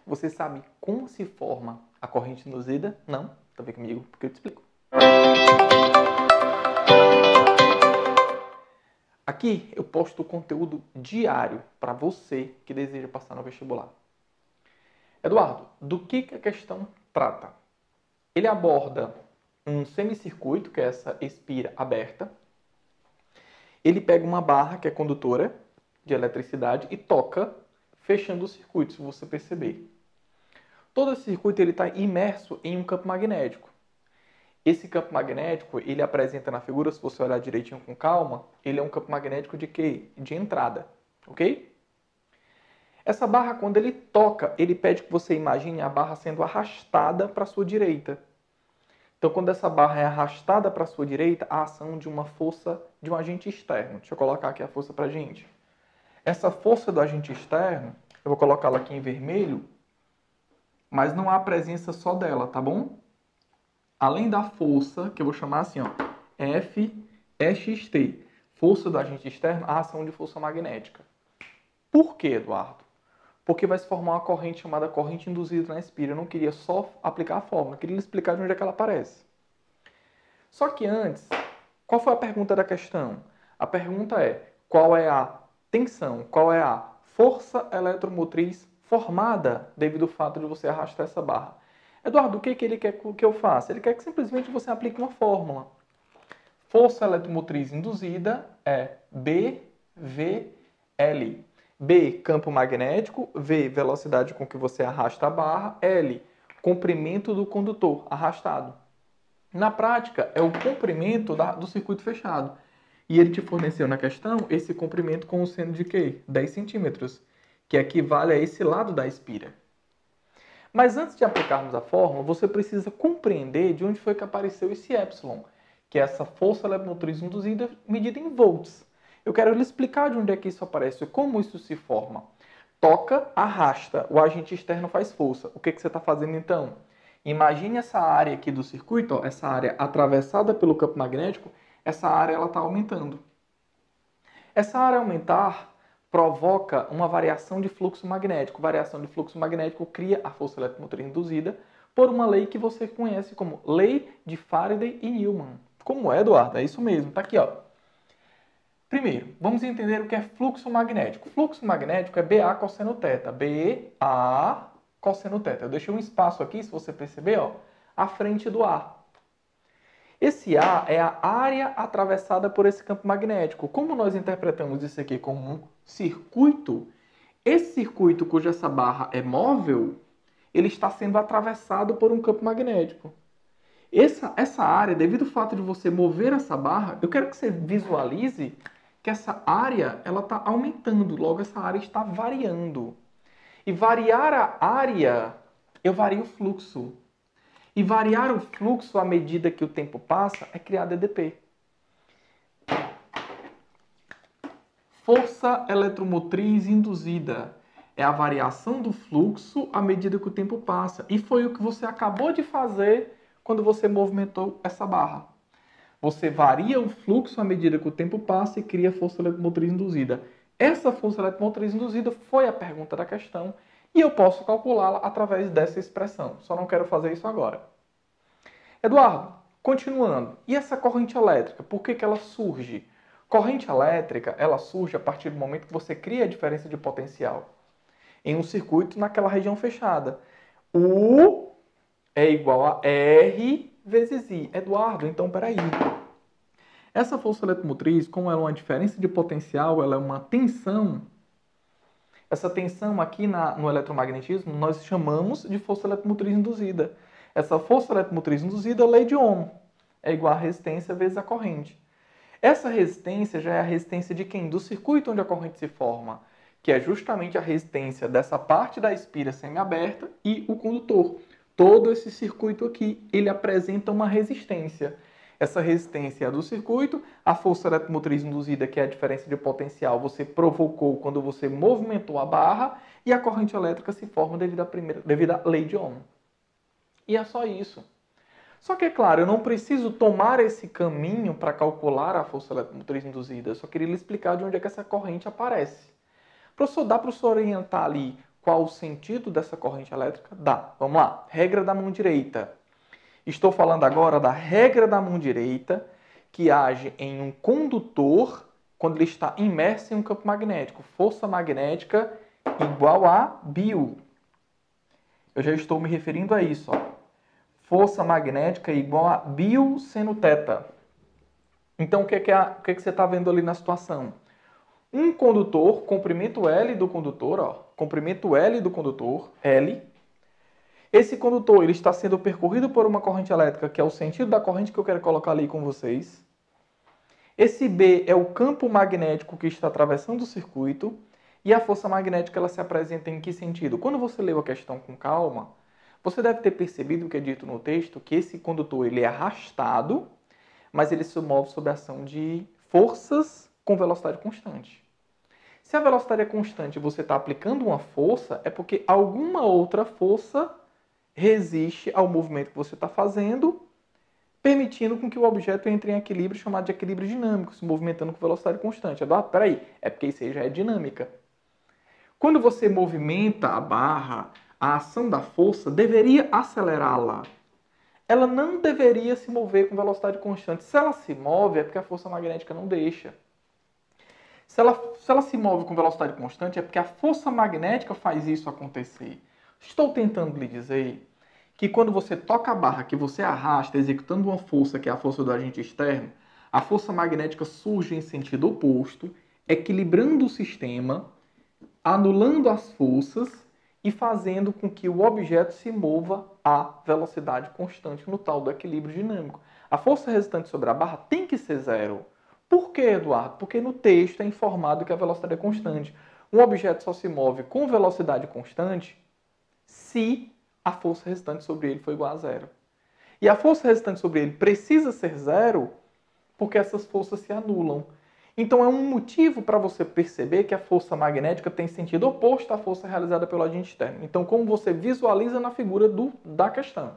Você sabe como se forma a corrente induzida? Não? Então vem comigo porque eu te explico. Aqui eu posto conteúdo diário para você que deseja passar no vestibular. Eduardo, do que a questão trata? Ele aborda um semicircuito, que é essa espira aberta. Ele pega uma barra, que é condutora de eletricidade, e toca, fechando o circuito, se você perceber. Todo esse circuito está imerso em um campo magnético. Esse campo magnético, ele apresenta na figura, se você olhar direitinho com calma, ele é um campo magnético de quê? De entrada, ok? Essa barra, quando ele toca, ele pede que você imagine a barra sendo arrastada para a sua direita. Então, quando essa barra é arrastada para a sua direita, a ação de uma força de um agente externo. Deixa eu colocar aqui a força para a gente. Essa força do agente externo, eu vou colocá-la aqui em vermelho, mas não há presença só dela, tá bom? Além da força, que eu vou chamar assim, ó, F-EXT, força do agente externo, a ação de força magnética. Por quê, Eduardo? Porque vai se formar uma corrente chamada corrente induzida na espira. Eu não queria só aplicar a fórmula, eu queria lhe explicar de onde é que ela aparece. Só que antes, qual foi a pergunta da questão? A pergunta é, qual é a tensão, qual é a força eletromotriz formada devido ao fato de você arrastar essa barra? Eduardo, o que ele quer que eu faça? Ele quer que simplesmente você aplique uma fórmula. Força eletromotriz induzida é BVL. B, campo magnético. V, velocidade com que você arrasta a barra. L, comprimento do condutor arrastado. Na prática, é o comprimento do circuito fechado. E ele te forneceu na questão esse comprimento com o seno de quê? 10 centímetros, que equivale a esse lado da espira. Mas antes de aplicarmos a fórmula, você precisa compreender de onde foi que apareceu esse epsilon, que é essa força eletromotriz induzida medida em volts. Eu quero lhe explicar de onde é que isso aparece, como isso se forma. Toca, arrasta, o agente externo faz força. O que você está fazendo então? Imagine essa área aqui do circuito, ó, essa área atravessada pelo campo magnético, essa área está aumentando. Essa área aumentar provoca uma variação de fluxo magnético. Variação de fluxo magnético cria a força eletromotriz induzida por uma lei que você conhece como Lei de Faraday e Newman. Como é, Eduardo? É isso mesmo, está aqui, ó. Primeiro, vamos entender o que é fluxo magnético. Fluxo magnético é BA cosseno θ. BA cosseno θ. Eu deixei um espaço aqui, se você perceber, ó, à frente do A. Esse A é a área atravessada por esse campo magnético. Como nós interpretamos isso aqui como um circuito, esse circuito cuja essa barra é móvel, ele está sendo atravessado por um campo magnético. Essa área, devido ao fato de você mover essa barra, eu quero que você visualize que essa área ela está aumentando, logo essa área está variando. E variar a área, eu vario o fluxo. E variar o fluxo à medida que o tempo passa é criar DDP. Força eletromotriz induzida é a variação do fluxo à medida que o tempo passa. E foi o que você acabou de fazer quando você movimentou essa barra. Você varia o fluxo à medida que o tempo passa e cria força eletromotriz induzida. Essa força eletromotriz induzida foi a pergunta da questão e eu posso calculá-la através dessa expressão. Só não quero fazer isso agora. Eduardo, continuando. E essa corrente elétrica, por que ela surge? Corrente elétrica, ela surge a partir do momento que você cria a diferença de potencial em um circuito naquela região fechada. U é igual a R vezes I. Eduardo, então peraí. Essa força eletromotriz, como ela é uma diferença de potencial, ela é uma tensão. Essa tensão aqui no eletromagnetismo nós chamamos de força eletromotriz induzida. Essa força eletromotriz induzida é a lei de Ohm. É igual a resistência vezes a corrente. Essa resistência já é a resistência de quem? Do circuito onde a corrente se forma, que é justamente a resistência dessa parte da espira semiaberta e o condutor. Todo esse circuito aqui, ele apresenta uma resistência. Essa resistência é a do circuito, a força eletromotriz induzida, que é a diferença de potencial, você provocou quando você movimentou a barra, e a corrente elétrica se forma devido à lei de Ohm. E é só isso. Só que, é claro, eu não preciso tomar esse caminho para calcular a força eletromotriz induzida. Eu só queria lhe explicar de onde é que essa corrente aparece. Professor, dá para o senhor orientar ali qual o sentido dessa corrente elétrica? Dá. Vamos lá. Regra da mão direita. Estou falando agora da regra da mão direita, que age em um condutor quando ele está imerso em um campo magnético. Força magnética igual a Bill. Eu já estou me referindo a isso. Ó. Força magnética igual a Bill seno θ. Então, o que você está vendo ali na situação? Um condutor, comprimento L do condutor, ó, comprimento L do condutor, L. Esse condutor ele está sendo percorrido por uma corrente elétrica, que é o sentido da corrente que eu quero colocar ali com vocês. Esse B é o campo magnético que está atravessando o circuito. E a força magnética ela se apresenta em que sentido? Quando você leu a questão com calma, você deve ter percebido o que é dito no texto, que esse condutor ele é arrastado, mas ele se move sob a ação de forças com velocidade constante. Se a velocidade é constante e você está aplicando uma força, é porque alguma outra força resiste ao movimento que você está fazendo, permitindo com que o objeto entre em equilíbrio, chamado de equilíbrio dinâmico, se movimentando com velocidade constante. Eduardo, peraí, é porque isso aí já é dinâmica. Quando você movimenta a barra, a ação da força deveria acelerá-la. Ela não deveria se mover com velocidade constante. Se ela se move, é porque a força magnética não deixa. Se ela se move com velocidade constante, é porque a força magnética faz isso acontecer. Estou tentando lhe dizer que quando você toca a barra, que você arrasta, executando uma força, que é a força do agente externo, a força magnética surge em sentido oposto, equilibrando o sistema, anulando as forças e fazendo com que o objeto se mova a velocidade constante no tal do equilíbrio dinâmico. A força resultante sobre a barra tem que ser zero. Por quê, Eduardo? Porque no texto é informado que a velocidade é constante. Um objeto só se move com velocidade constante se a força resultante sobre ele for igual a zero. E a força resultante sobre ele precisa ser zero porque essas forças se anulam. Então é um motivo para você perceber que a força magnética tem sentido oposto à força realizada pelo agente externo. Então, como você visualiza na figura da questão,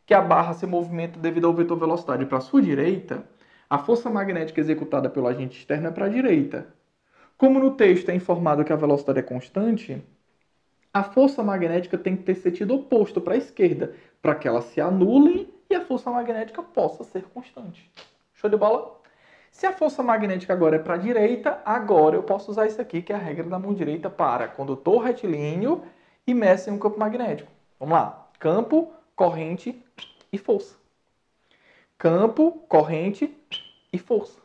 que a barra se movimenta devido ao vetor velocidade para a sua direita, a força magnética executada pelo agente externo é para a direita. Como no texto é informado que a velocidade é constante, a força magnética tem que ter sentido oposto para a esquerda, para que ela se anule e a força magnética possa ser constante. Show de bola? Se a força magnética agora é para a direita, agora eu posso usar isso aqui, que é a regra da mão direita para condutor retilíneo imerso em um campo magnético. Vamos lá. Campo, corrente e força. Campo, corrente e força.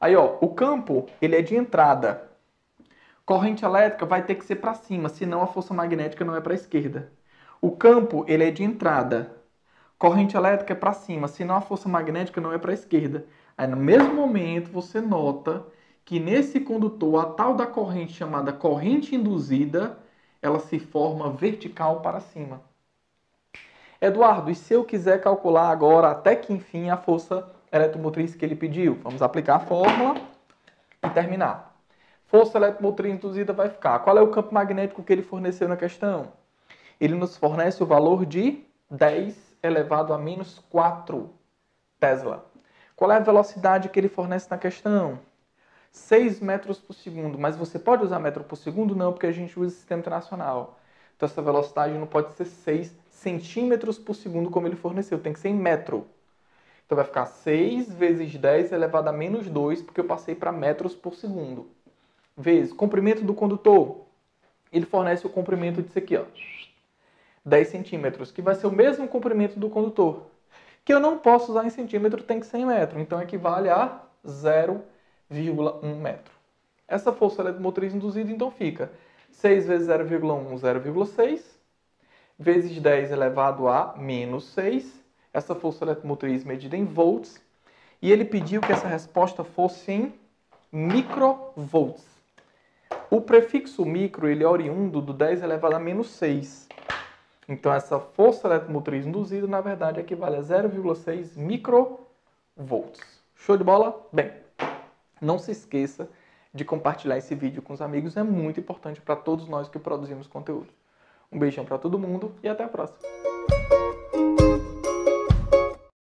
Aí, ó, o campo, ele é de entrada. Corrente elétrica vai ter que ser para cima, senão a força magnética não é para a esquerda. O campo, ele é de entrada. Corrente elétrica é para cima, senão a força magnética não é para a esquerda. Aí, no mesmo momento, você nota que nesse condutor, a tal da corrente chamada corrente induzida, ela se forma vertical para cima. Eduardo, e se eu quiser calcular agora, até que enfim, a força eletromotriz que ele pediu? Vamos aplicar a fórmula e terminar. Força eletromotriz induzida vai ficar. Qual é o campo magnético que ele forneceu na questão? Ele nos fornece o valor de 10 elevado a menos 4 Tesla. Qual é a velocidade que ele fornece na questão? 6 metros por segundo. Mas você pode usar metro por segundo? Não, porque a gente usa sistema internacional. Então essa velocidade não pode ser 6 centímetros por segundo como ele forneceu. Tem que ser em metro. Então vai ficar 6 vezes 10 elevado a menos 2, porque eu passei para metros por segundo. Vezes comprimento do condutor. Ele fornece o comprimento disso aqui, ó, 10 centímetros, que vai ser o mesmo comprimento do condutor. Que eu não posso usar em centímetro, tem que ser em metro. Então equivale a 0,1 metro. Essa força eletromotriz induzida, então, fica 6 vezes 0,1, 0,6, vezes 10 elevado a menos 6. Essa força eletromotriz medida em volts. E ele pediu que essa resposta fosse em microvolts. O prefixo micro ele é oriundo do 10 elevado a menos 6. Então, essa força eletromotriz induzida, na verdade, equivale a 0,6 microvolts. Show de bola? Bem, não se esqueça de compartilhar esse vídeo com os amigos. É muito importante para todos nós que produzimos conteúdo. Um beijão para todo mundo e até a próxima.